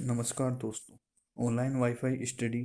नमस्कार दोस्तों। Online wifi study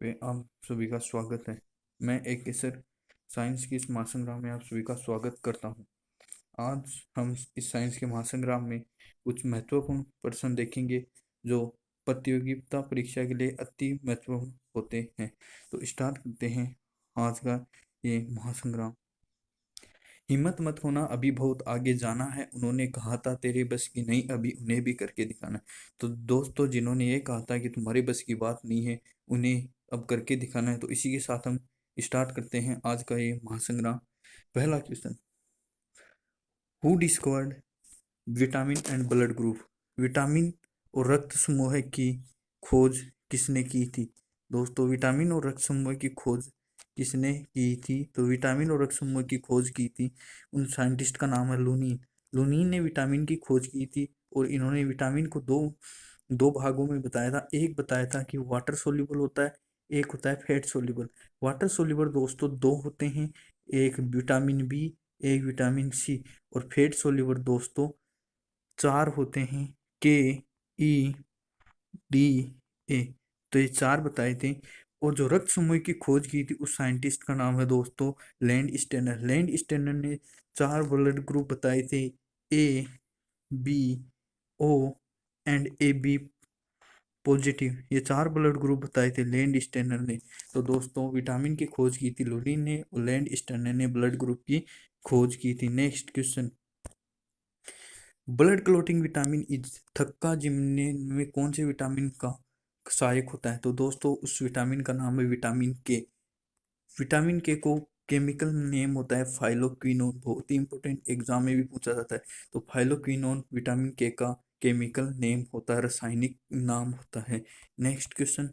पे आप सभी का स्वागत है। मैं एक केसर साइंस की इस महासंग्राम में आप सभी का स्वागत करता हूं। आज हम इस साइंस के महासंग्राम में कुछ महत्वपूर्ण प्रश्न देखेंगे जो प्रतियोगिता परीक्षा के लिए अति महत्वपूर्ण होते हैं। तो स्टार्ट करते हैं आज का ये महासंग्राम। हिम्मत मत होना, अभी बहुत आगे जाना है। उन्होंने कहा था तेरे बस की नहीं, अभी उन्हें भी करके दिखाना है। तो दोस्तों, जिन्होंने ये कहा था कि तुम्हारे बस की बात नहीं है, उन्हें अब करके दिखाना है। तो इसी के साथ हम स्टार्ट करते हैं आज का ये महासंग्राम। पहला question, who discovered vitamin and blood group? Vitamin और रक्त समूह की खोज किसने की थी? दोस्तों, विटामिन और रक्त समूह की खोज किसने की थी? तो विटामिन और रक्त समूह की खोज की थी, उन साइंटिस्ट का नाम है लुनीन। लुनीन ने विटामिन की खोज की थी और इन्होंने विटामिन को दो दो भागों में बताया था। एक बताया था कि वाटर सोल्यूबल होता है, एक होता है फैट सोल्यूबल। वाटर सोल्यूबल दोस्तों दो होते हैं, एक विटामिन बी, एक विटामिन सी। और फैट सोल्यूबल दोस्तों चार होते हैं, के, ई, डी, ए। तो ये चार बताए थे। और जो रक्त समूह की खोज की थी उस साइंटिस्ट का नाम है दोस्तों लैंड स्टेनर। लैंड स्टेनर ने चार ब्लड ग्रुप बताए थे, A, B, O and A B positive. ये चार ब्लड ग्रुप बताए थे लैंड स्टेनर ने। तो दोस्तों, विटामिन की खोज की थी लुरीन ने और लैंड स्टेनर ने ब्लड ग्रुप की खोज की थी। Next question, blood clotting vitamin is थक्का जिमने में कौन से विटामिन का सहायक होता है? तो दोस्तों, उस विटामिन का नाम है विटामिन के। विटामिन के को केमिकल नेम होता है फाइलोक्विनोन। बहुत ही इंपॉर्टेंट एग्जाम में भी पूछा जाता है। तो फाइलोक्विनोन विटामिन के का केमिकल नेम होता है, रासायनिक नाम होता है। Next question,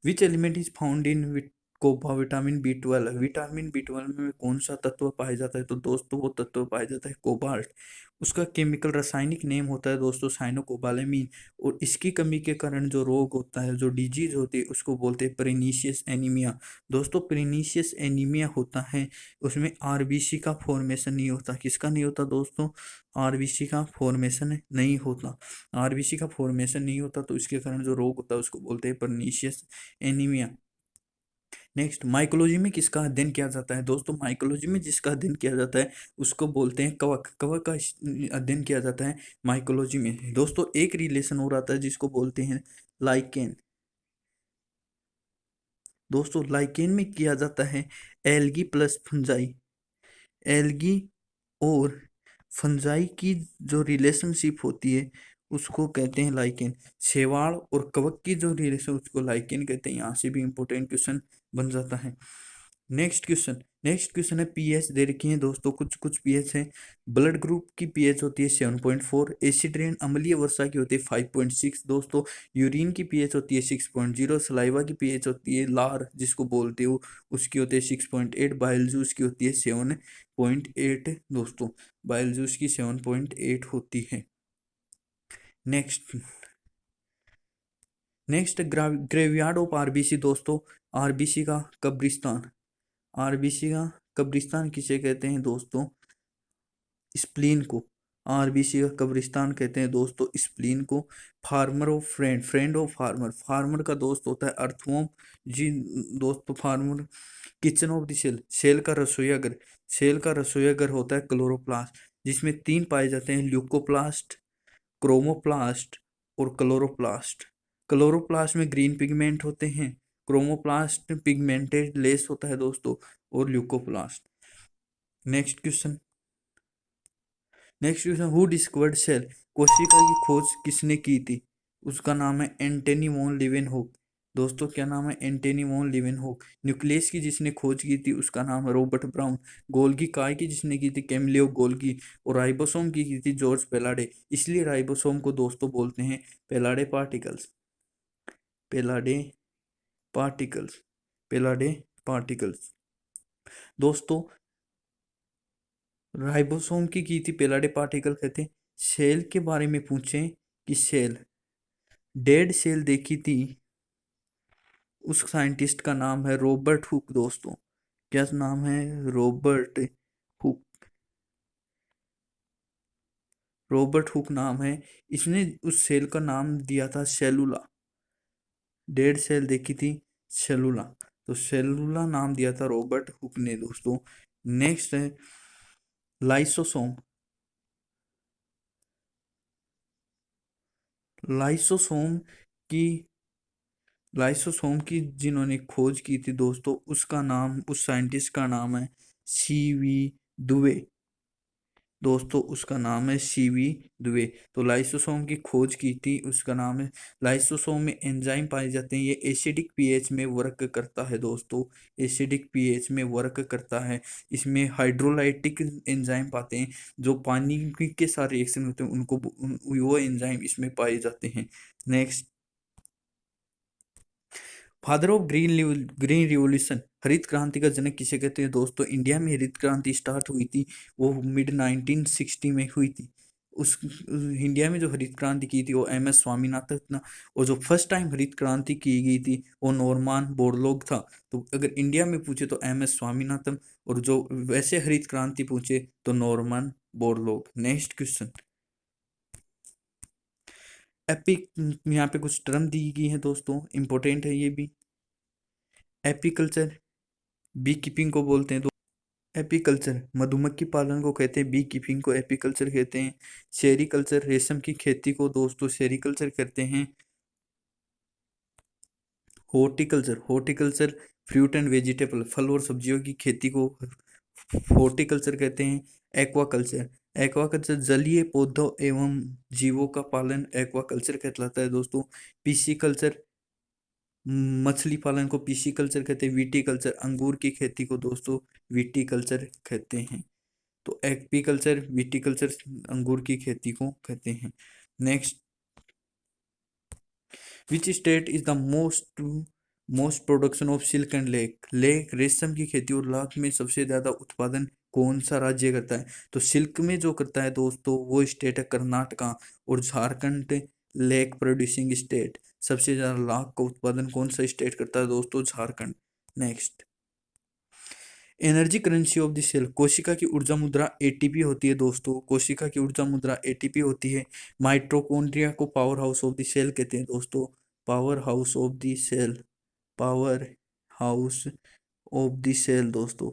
which element is found in कोपा विटामिन बी 12? विटामिन बी 12 में कौन सा तत्व पाया जाता है? तो दोस्तों, वो तत्व पाया जाता है कोबाल्ट। उसका केमिकल रासायनिक नेम होता है दोस्तों साइनोकोबालेमिन। और इसकी कमी के कारण जो रोग होता है, जो डिजीज होती है, उसको बोलते हैं पेरिनीशियस एनीमिया। दोस्तों, पेरिनीशियस एनीमिया होता है, उसमें आरबीसी का फॉर्मेशन नहीं होता। किसका नहीं होता दोस्तों? आरबीसी का फॉर्मेशन नहीं होता। आरबीसी का फॉर्मेशन नहीं होता तो इसके कारण जो रोग होता है उसको बोलते हैं परनीशियस एनीमिया। नेक्स्ट, माइकोलॉजी में किसका अध्ययन किया जाता है? दोस्तों, माइकोलॉजी में जिसका अध्ययन किया जाता है उसको बोलते हैं कवक। कवक का अध्ययन किया जाता है माइकोलॉजी में। दोस्तों, एक रिलेशन हो रहा था जिसको बोलते हैं लाइकेन। दोस्तों, लाइकेन में किया जाता है एल्गी प्लस फंजाई। एल्गी और फंजाई की जो रिलेशनशिप होती है उसको कहते हैं लाइकेन। शेवाल और कवक की जो रिलेशन उसको लाइकेन कहते हैं। यहाँ से भी इंपॉर्टेंट क्वेश्चन बन जाता है। नेक्स्ट क्वेश्चन है पीएच दे रखी है दोस्तों, कुछ कुछ पीएच है। ब्लड ग्रुप की पीएच होती है 7.4। एसिड रेन अम्लीय वर्षा की होती है 5.6 दोस्तों। यूरिन की पीएच होती है 6.0। सलाइवा की पीएच होती है लार जिसको बोलते हो उसकी होती है 6.8। बाइल जूस की होती है 7.8 दोस्तों। बाइल जूस की 7.8 होती है। Next next graveyard of RBC दोस्तों, आरबीसी का कब्रिस्तान। आरबीसी का कब्रिस्तान किसे कहते हैं दोस्तों? स्प्लीन को। आरबीसी का कब्रिस्तान कहते हैं दोस्तों स्प्लीन को। Farmer of friend, friend of farmer, farmer का दोस्त होता है अर्थवॉर्म। जी दोस्तों, farmer. Kitchen of the cell, cell का रसोईघर, सेल का रसोईघर होता है क्लोरोप्लास्ट, जिसमें तीन पाए जाते हैं ल्यूकोप्लास्ट, क्रोमोप्लास्ट और क्लोरोप्लास्ट। क्लोरोप्लास्ट में ग्रीन पिगमेंट होते हैं, क्रोमोप्लास्ट पिगमेंटेड लेस होता है दोस्तों, और leucoplast. Next question next question, who discovered cell? कोशिका की खोज किसने की थी? उसका नाम है एंटनी वॉन लीवेनहॉक। दोस्तों, क्या नाम है? Antony von Leeuwenhoek. न्यूक्लियस की जिसने खोज की थी उसका नाम है रॉबर्ट ब्राउन। गोल्गी काय की जिसने की थी कैमिलियो गोल्गी। और राइबोसोम की थी जॉर्ज पेलाडे। इसलिए राइबोसोम को दोस्तों बोलते हैं Palade particles. Palade particles, Palade particles. दोस्तों, राइबोसोम की थी पेलाडे पार्टिकल कहते हैं। सेल के बारे में पूछें कि सेल, डेड सेल देखी थी उस साइंटिस्ट का नाम है रॉबर्ट हुक दोस्तों। क्या नाम है? Robert Hooke. रॉबर्ट हुक नाम है। इसने उस सेल का नाम दिया था सेलुला। डेड सेल देखी थी, सेलुला, तो सेलुला नाम दिया था रॉबर्ट हुक ने दोस्तों। नेक्स्ट है लाइसोसोम। लाइसोसोम की लाइसोसोम की जिन्होंने खोज की थी दोस्तों, उसका नाम, उस साइंटिस्ट का नाम है सीवी दुबे। दोस्तों उसका नाम है सीवी दुबे। तो लाइसोसोम की खोज की थी, उसका नाम है। लाइसोसोम में एंजाइम पाए जाते हैं, ये एसिडिक पीएच में वर्क करता है दोस्तों, एसिडिक पीएच में वर्क करता है। इसमें हाइड्रोलाइटिक एंजाइम पाते हैं, जो पानी के साथ रिएक्शन होते हैं उनको वो एंजाइम इसमें पाए जाते हैं। Next, father of green revolution, हरित क्रांति का जनक किसे कहते हैं दोस्तों? इंडिया में हरित क्रांति स्टार्ट हुई थी वो मिड 1960 में हुई थी। इंडिया में जो हरित क्रांति की थी वो एम एस स्वामीनाथन ना। और जो फर्स्ट टाइम हरित क्रांति की गई थी वो नॉर्मन बोरलॉग था। तो अगर इंडिया में पूछे तो एम एस स्वामीनाथन, और जो वैसे हरित क्रांति पूछे तो Norman Borlaug. Next question, epic, यहाँ पे कुछ टर्म दी गई है दोस्तों, इंपॉर्टेंट है ये भी। एपीकल्चर बी कीपिंग को बोलते हैं। एपीकल्चर मधुमक्खी पालन को कहते हैं, बी कीपिंग को एपीकल्चर कहते हैं। सेरीकल्चर रेशम की खेती को दोस्तों सेरीकल्चर कहते हैं। हॉर्टिकल्चर फ्रूट एंड वेजिटेबल, फल और सब्जियों की खेती को हॉर्टिकल्चर कहते हैं। एक्वाकल्चर जलीय पौधों एवं जीवों का पालन एक्वाकल्चर कहलाता है दोस्तों। पिसिकल्चर मछली पालन को पिसिकल्चर कहते हैं। विटीकल्चर अंगूर की खेती को दोस्तों विटीकल्चर कहते हैं। तो एपीकल्चर, विटीकल्चर अंगूर की खेती को कहते हैं। Next, which state is the most production of silk and lake रेशम की खेती और लाख में सबसे ज्यादा उत्पादन कौन सा राज्य करता है? तो सिल्क में जो करता है दोस्तों वो स्टेट है कर्नाटका। और झारखंड लेक प्रोड्यूसिंग स्टेट, सबसे ज्यादा लाख का उत्पादन कौन सा स्टेट करता है दोस्तों? Jharkhand. Next, energy currency of the cell, कोशिका की ऊर्जा मुद्रा एटीपी होती है दोस्तों, कोशिका की ऊर्जा मुद्रा एटीपी होती है। माइटोकॉन्ड्रिया को power house of the cell कहते हैं दोस्तों, power house of the cell, power house of the cell दोस्तों,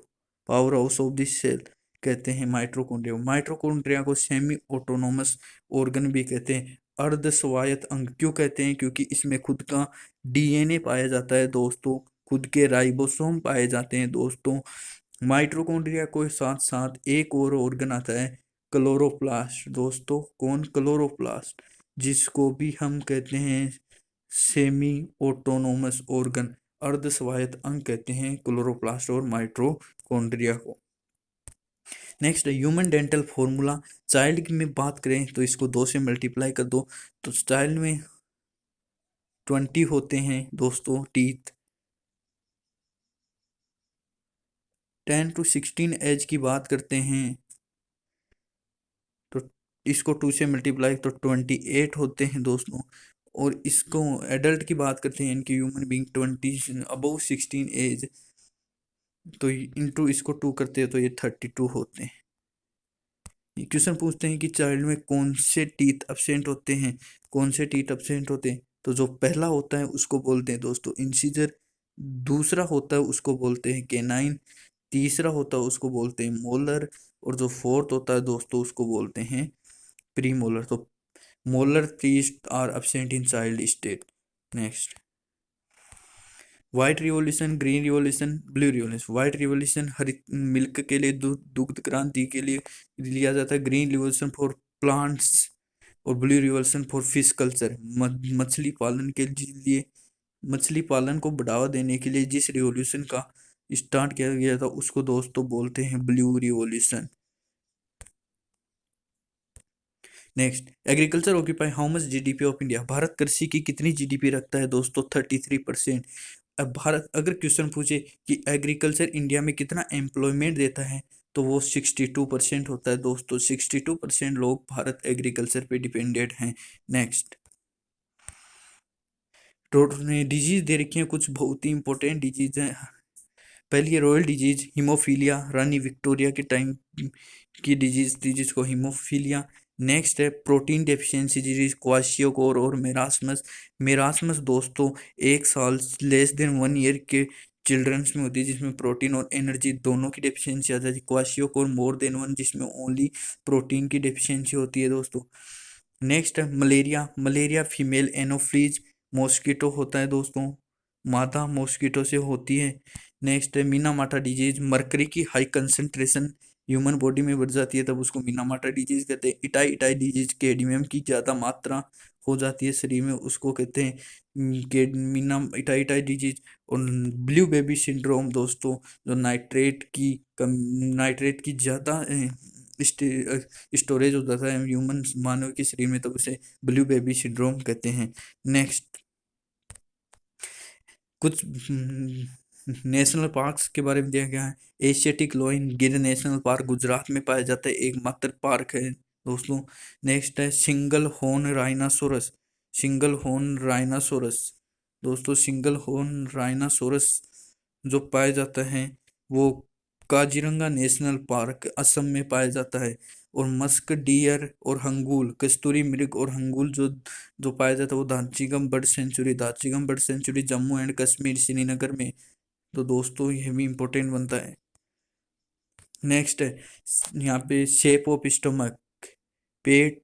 power house of the cell कहते हैं माइटोकॉन्ड्रिया। माइटोकॉन्ड्रिया को सेमी ऑटोनोमस ऑर्गन भी कहते हैं, अर्ध स्वायत्त अंग। क्यों कहते हैं? क्योंकि इसमें खुद का डीएनए पाया जाता है दोस्तों, खुद के राइबोसोम पाए जाते हैं दोस्तों। माइटोकॉन्ड्रिया को साथ साथ एक और ऑर्गन आता है क्लोरोप्लास्ट दोस्तों। कौन? क्लोरोप्लास्ट, जिसको भी हम कहते हैं सेमी ऑटोनोमस ऑर्गन, अर्ध स्वायत्त अंग कहते हैं क्लोरोप्लास्ट और माइटोकॉन्ड्रिया को। Next, human dental formula, child की में बात करें तो इसको 2 से मल्टीप्लाई कर दो, तो चाइल्ड में 20 होते हैं दोस्तों टीथ। 10 to 16 एज की बात करते हैं तो इसको 2 से मल्टीप्लाई तो 28 होते हैं दोस्तों। और इसको एडल्ट की बात करते हैं, इनकी ह्यूमन बीइंग 20 अबव 16 एज, तो इनटू इसको 2 करते हैं तो ये 32 होते हैं। क्वेश्चन पूछते हैं कि चाइल्ड में कौन से टीथ एब्सेंट होते हैं, कौन से टीथ एब्सेंट होते हैं? तो जो पहला होता है उसको बोलते हैं दोस्तों इंसीजर, दूसरा होता है उसको बोलते हैं केनाइन, तीसरा होता है उसको बोलते हैं मोलर, और जो फोर्थ होता है दोस्तों उसको बोलते हैं प्री मोलर। तो molar teeth are absent in child state. Next, white revolution, green revolution, blue revolution. White revolution हरित मिल्क के लिए, दुग्ध क्रांति के लिए लिया जाता है। ग्रीन रिवॉल्यूशन फॉर प्लांट्स और blue revolution for fish culture, मछली पालन के लिए, मछली पालन को बढ़ावा देने के लिए जिस रिवॉल्यूशन का स्टार्ट किया गया था उसको दोस्तों बोलते हैं blue revolution. Next, agriculture occupy how much GDP of India, Bharat कृषि की कितनी जीडीपी रखता है दोस्तों? 33%। अब भारत अगर क्वेश्चन पूछे कि एग्रीकल्चर इंडिया में कितना एम्प्लॉयमेंट देता है तो वो 62% होता है दोस्तों, 62% लोग भारत एग्रीकल्चर पे डिपेंडेंट हैं। नेक्स्ट, तो डिजीज दे रखी है कुछ बहुत ही इंपॉर्टेंट डिजीज हैं। पहली है रॉयल डिजीज हीमोफीलिया, रानी विक्टोरिया के टाइम की डिजीज थी जिसको हीमोफीलिया नेक्स्ट है प्रोटीन डेफिशिएंसी डिजीज, क्वाशियोकोर और मेरास्मस। मेरास्मस दोस्तों 1 साल लेस देन 1 ईयर के चिल्ड्रंस में होती है, जिसमें प्रोटीन और एनर्जी दोनों की डेफिशिएंसी आ जाती है। क्वाशियोकोर मोर देन 1, जिसमें ओनली प्रोटीन की डेफिशिएंसी होती है दोस्तों। नेक्स्ट है malaria. Malaria female Anopheles mosquito होता है दोस्तों, मादा मॉस्किटो से होती है। नेक्स्ट है मीनामाटा डिजीज, मरकरी की हाई कंसंट्रेशन ह्यूमन बॉडी में बढ़ जाती है, तब उसको मीनामाटा डिजीज कहते हैं। इटाई इटाई डिजीज, कैडमियम की ज़्यादा मात्रा हो जाती है शरीर में, उसको कहते हैं के मीना इटाई इटाई डिजीज। और ब्लू बेबी सिंड्रोम दोस्तों, जो नाइट्रेट की ज़्यादा स्टोरेज हो जाता है ह्यूमन मानव के शरीर में, तो उसे ब्लू बेबी सिंड्रोम कहते हैं। नेक्स्ट कुछ नेशनल पार्क्स के बारे में दिया गया है। एशियाटिक लोइन गिर नेशनल पार्क गुजरात में पाया जाता है, एकमात्र पार्क है दोस्तों। नेक्स्ट है single horn rhinoceros. Single horn rhinoceros दोस्तों, सिंगल हॉर्न राइनासोरस जो पाया जाता है वो काजीरंगा नेशनल पार्क असम में पाया जाता है। और मस्क डियर और हंगूल, कस्तूरी मृग और हंगूल जो जो पाया जाता है वो Dachigam bird sanctuary, Dachigam bird sanctuary Jammu and Kashmir Srinagar में। तो दोस्तों ये भी इम्पोर्टेंट बनता है। नेक्स्ट है यहाँ पे शेप ऑफ स्टमक, पेट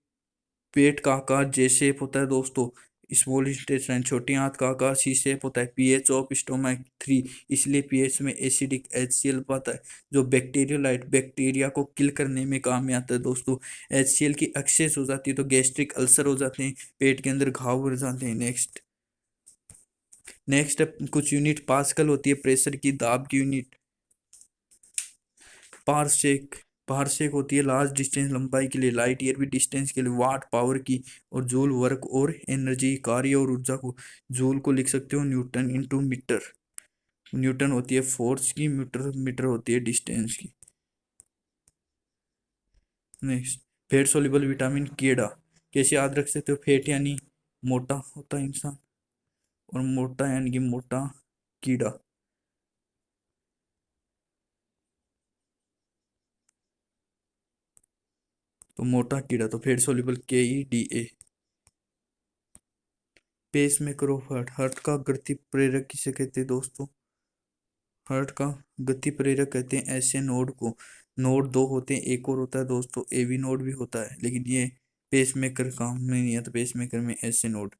पेट का आकार जे शेप होता है दोस्तों। स्मॉल इंटेस्टाइन छोटी आंत का आकार सी शेप होता है। पीएच ऑफ स्टोमक 3, इसलिए पीएच में एसिडिक HCl पाता है, जो बैक्टीरियोलाइट बैक्टीरिया को किल करने में काम में आता है दोस्तों। HCl की एक्सेस हो जाती है तो गैस्ट्रिक अल्सर हो जाते हैं, पेट के अंदर घाव भर जाते हैं। नेक्स्ट कुछ यूनिट पास्कल होती है, प्रेशर की दाब की यूनिट। पारसेक, पारसेक होती है लार्ज डिस्टेंस लंबाई के लिए, लाइट ईयर भी डिस्टेंस के लिए, वाट पावर की। और जूल वर्क और एनर्जी कार्य और ऊर्जा को, जूल को लिख सकते हो न्यूटन इंटू मीटर। न्यूटन होती है फोर्स की, मीटर मीटर होती है डिस्टेंस की। नेक्स्ट फैट सोल्यूबल विटामिन केड़ा, कैसे याद रख सकते हो? फैट यानी मोटा होता है इंसान, और मोटा यानी कि मोटा कीड़ा। तो मोटा कीड़ा तो fat soluble KEDA। Pacemaker of heart, heart का गति प्रेरक किसे कहते हैं दोस्तों? हार्ट का गति प्रेरक कहते हैं ऐसे नोड को। नोड दो होते हैं, एक और होता है दोस्तों AV नोड भी होता है, लेकिन ये पेस मेकर काम में नहीं आता, पेस मेकर में ऐसे नोड।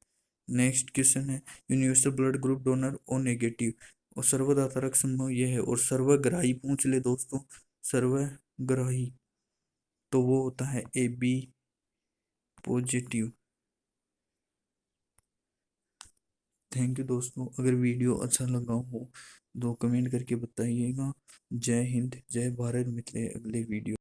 नेक्स्ट क्वेश्चन है यूनिवर्सल ब्लड ग्रुप डोनर और नेगेटिव, और सर्वदातारक समूह ये है। और सर्वग्राही पूछ ले दोस्तों, सर्वग्राही तो वो होता है AB पॉजिटिव। थैंक यू दोस्तों, अगर वीडियो अच्छा लगा हो तो कमेंट करके बताइएगा। जय हिंद, जय भारत, मिलते हैं अगले वीडियो।